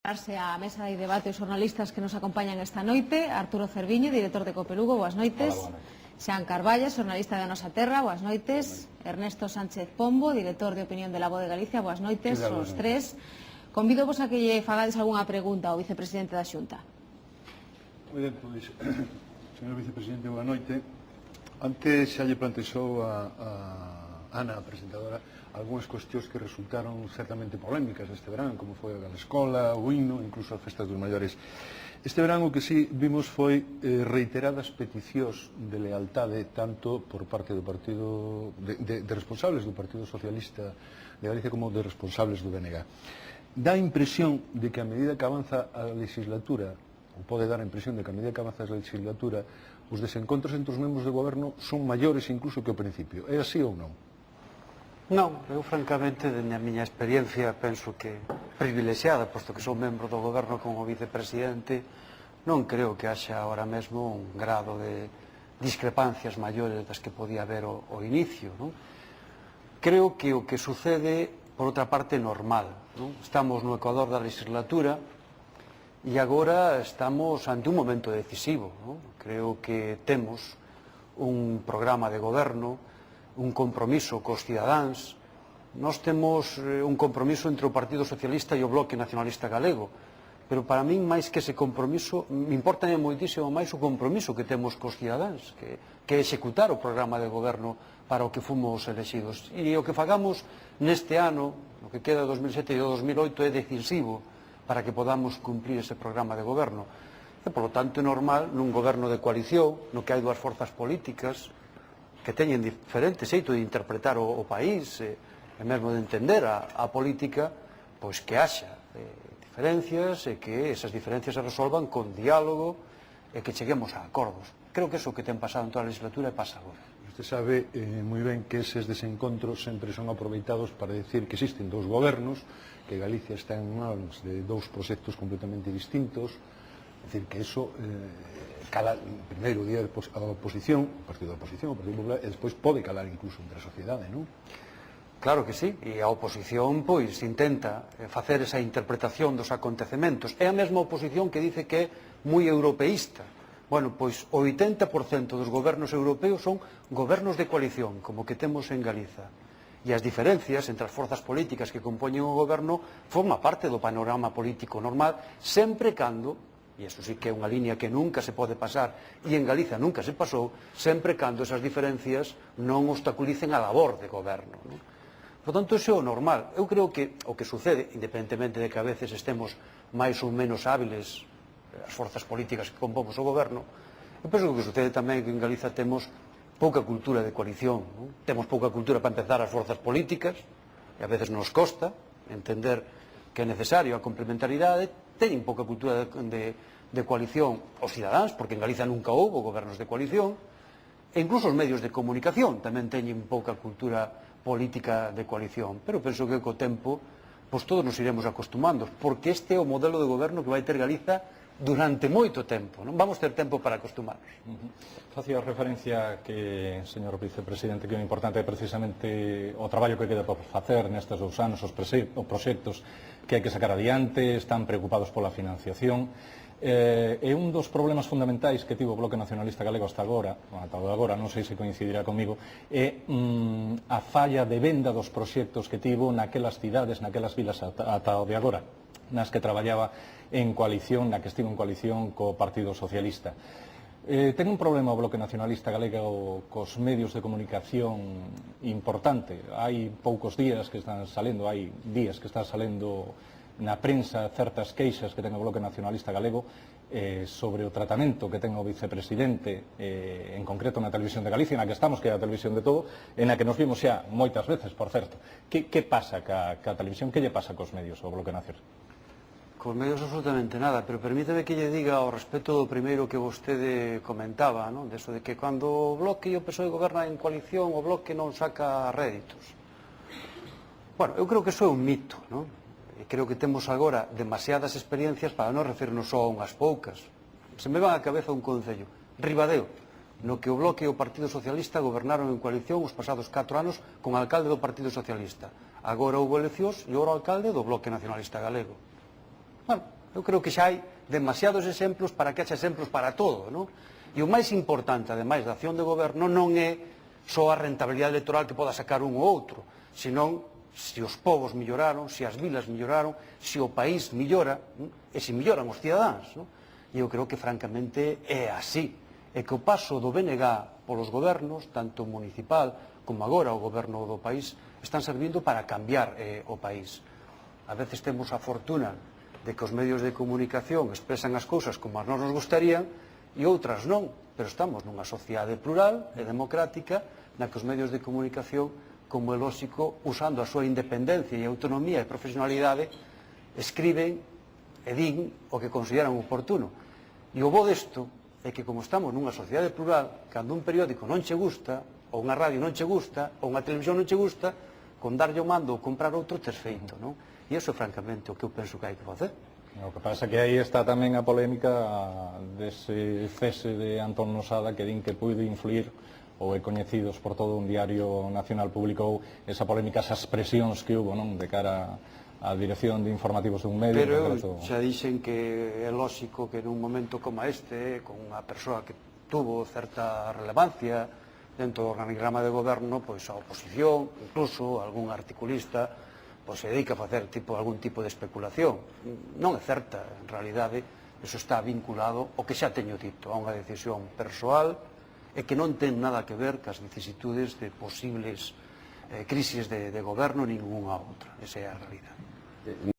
A mesa de debate os xornalistas que nos acompañan esta noite: Arturo Cerviño, director de Copelugo, boas noites. Xan Carballa, xornalista da Nosa Terra, boas noites. Ernesto Sánchez Pombo, director de Opinión de La Voz de Galicia, boas noites. Os tres. Convídovos a que lle fagades algunha pregunta ao vicepresidente da Xunta. Moi ben, pois, señor vicepresidente, boa noite. Antes xa lle plantexou a Ana, a presentadora, algunhas cuestións que resultaron certamente polémicas este verán, como foi a escola, o himno, incluso as festas dos maiores. Este verán o que sí vimos foi reiteradas peticións de lealtade tanto por parte do partido de responsables do Partido Socialista de Galicia como de responsables do BNG. Dá a impresión de que a medida que avanza a legislatura, ou pode dar a impresión de que a medida que avanza a legislatura, os desencontros entre os membros do goberno son maiores incluso que ao principio. É así ou non? Non, eu francamente, de miña experiencia, penso que privilexiada, posto que sou membro do goberno como vicepresidente, non creo que haxa ahora mesmo un grado de discrepancias maiores das que podía haber ao inicio, non? Creo que o que sucede, por outra parte, é normal, non? Estamos no ecuador da legislatura e agora estamos ante un momento decisivo, non? Creo que temos un programa de goberno, un compromiso cos cidadáns. Nós temos un compromiso entre o Partido Socialista e o Bloque Nacionalista Galego, pero para min, máis que ese compromiso, me importa moitísimo máis o compromiso que temos cos cidadáns, que é executar o programa de goberno para o que fomos elegidos. E o que fagamos neste ano, o que queda de 2007 e de 2008, é decisivo para que podamos cumplir ese programa de goberno. E, por lo tanto, é normal nun goberno de coalición, no que hai dúas forzas políticas que teñen diferente xeito de interpretar o país e mesmo de entender a política, pois que haxa diferencias e que esas diferencias se resolvan con diálogo e que cheguemos a acordos. Creo que eso que ten pasado en toda a legislatura e pasa agora. Usted sabe moi ben que eses desencontros sempre son aproveitados para decir que existen dous gobernos, que Galicia está en mans de dous proxectos completamente distintos. É dicir, que eso cala primeiro o día da oposición, o partido da oposición, o Partido Popular, e despois pode calar incluso entre a sociedade, non? Claro que sí, e a oposición pois intenta facer esa interpretación dos acontecementos. É a mesma oposición que dice que é moi europeísta. Bueno, pois o 80% dos gobernos europeos son gobernos de coalición, como que temos en Galiza. E as diferencias entre as forzas políticas que compoñen o goberno forma parte do panorama político normal, sempre cando, e iso sí que é unha línea que nunca se pode pasar, e en Galiza nunca se pasou, sempre cando esas diferencias non obstaculicen a labor de goberno, non? Por tanto, iso é o normal. Eu creo que o que sucede, independentemente de que a veces estemos máis ou menos hábiles as forzas políticas que compomos o goberno, eu penso que o que sucede tamén é que en Galiza temos pouca cultura de coalición, non? Temos pouca cultura para empezar as forzas políticas, e a veces nos costa entender que é necesario a complementariedade. Teñen pouca cultura de coalición os cidadáns, porque en Galiza nunca houbo gobernos de coalición, e incluso os medios de comunicación tamén teñen pouca cultura política de coalición, pero penso que co tempo pois todos nos iremos acostumando, porque este é o modelo de goberno que vai ter Galiza durante moito tempo, non vamos ter tempo para acostumarnos. Facía referencia que, señor vicepresidente, que o importante é precisamente o traballo que queda por facer nestes 2 anos, os proxectos que hai que sacar adiante, están preocupados pola financiación. É un dos problemas fundamentais que tivo o Bloque Nacionalista Galego hasta agora, non sei se coincidirá comigo, é a falla de venda dos proxectos que tivo naquelas cidades, naquelas vilas ata o de agora, nas que traballaba en coalición, na que estivo en coalición co Partido Socialista. Ten un problema o Bloque Nacionalista Galego cos medios de comunicación importante. Hai poucos días que están salendo, hai días que están salendo na prensa certas queixas que ten o Bloque Nacionalista Galego sobre o tratamento que ten o vicepresidente, en concreto na Televisión de Galicia, na que estamos, que é a televisión de todo, e na que nos vimos xa moitas veces, por certo. Que pasa ca televisión? Que lle pasa cos medios ao Bloque Nacionalista? Cos medios absolutamente nada, pero permíteme que lle diga ao respecto do primeiro que vostede comentaba, non? Deso de que cando o Bloque e o PSOE gobernan en coalición, o Bloque non saca réditos. Bueno, eu creo que iso é un mito, non? E creo que temos agora demasiadas experiencias para non referirnos só a unhas poucas. Se me van á cabeza un concello, Ribadeo, no que o Bloque e o Partido Socialista gobernaron en coalición os pasados 4 anos con alcalde do Partido Socialista. Agora houve eleccións e ora o alcalde do Bloque Nacionalista Galego. Bueno, eu creo que xa hai demasiados exemplos para que haxa exemplos para todo, non? E o máis importante, ademais da acción de goberno, non é só a rentabilidade electoral que poda sacar un ou outro, senón se os povos melloraron, se as vilas melloraron, se o país mellora, e se melloran os cidadáns, non? E eu creo que, francamente, é así. É que o paso do BNG polos gobernos, tanto municipal como agora o goberno do país, están servindo para cambiar o país. A veces temos a fortuna de que os medios de comunicación expresan as cousas como a nós nos gustarían e outras non, pero estamos nunha sociedade plural e democrática na que os medios de comunicación, como é lóxico, usando a súa independencia e autonomía e profesionalidade, escriben e din o que consideran oportuno. E o bo desto é que, como estamos nunha sociedade plural, cando un periódico non che gusta, ou unha radio non che gusta, ou unha televisión non che gusta, con darlle o mando ou comprar outro tes feito, non? E iso é francamente o que eu penso que hai que facer. O que pasa é que aí está tamén a polémica dese cese de Antón Losada que din que puido influir ou é coñecidos por todo un diario nacional publicou esa polémica, esas presións que hubo, non, de cara á dirección de informativos dun medio. Pero xa dixen que é lóxico que nun momento como este, con unha persoa que tuvo certa relevancia dentro do organigrama de goberno, pois a oposición, incluso algún articulista, pois se dedica a facer algún tipo de especulación. Non é certa, en realidade, eso está vinculado ao que xa teño dito, a unha decisión persoal e que non ten nada que ver cas vicisitudes de posibles crisis de goberno ninguna outra. Esa é a realidade.